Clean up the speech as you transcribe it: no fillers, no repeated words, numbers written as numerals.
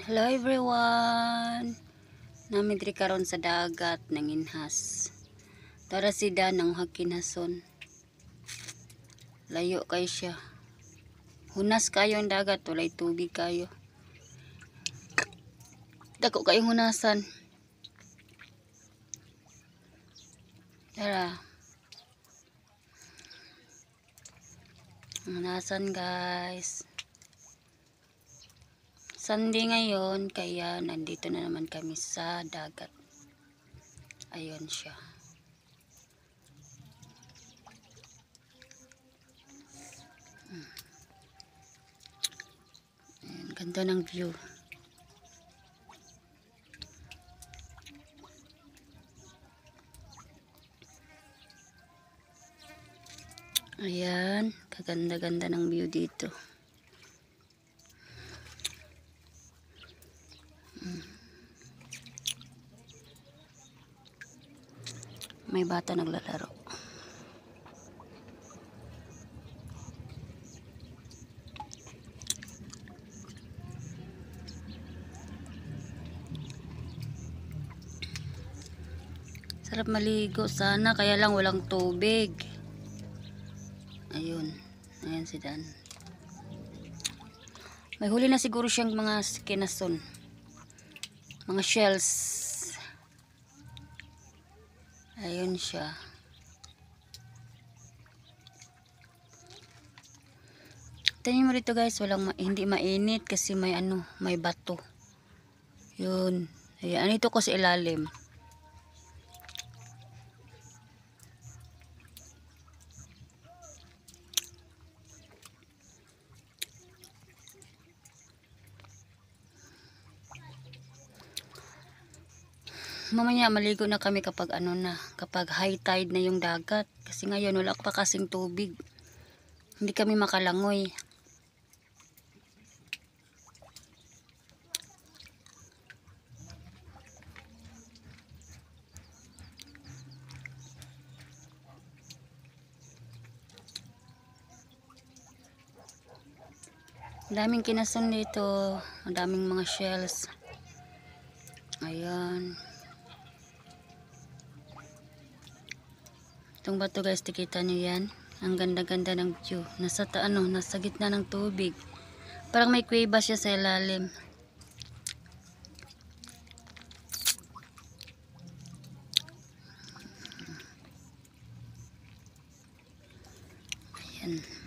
Hello everyone. Namidri karon sa dagat ng inhas. Tara sida ng hakinason. Layo kayo siya. Hunas kayo ang dagat, walay tubig kayo. Dako kayong hunasan. Tara. Hunasan guys. Sunday ngayon, kaya nandito na naman kami sa dagat. Ayun siya. Ayan, ganda ng view. Ayan, kaganda-ganda ng view dito. May bata naglalaro. Sarap maligo sana, kaya lang walang tubig. Ayun. Ayan si Dan. May huli na siguro siyang mga kinason. Mga shells. Ayun siya. Tingnan mo dito guys, hindi mainit kasi may may bato. Yun. Ayan, ito ko sa ilalim. Mamaya maligo na kami kapag kapag high tide na yung dagat. Kasi ngayon wala pa kasing tubig. Hindi kami makalangoy. Daming kinason dito. Ang daming mga shells. Ayan. Itong bato guys, tikita nyo yan. Ang ganda-ganda ng view. Nasa gitna ng tubig. Parang may kuweba siya sa ilalim. Ayan.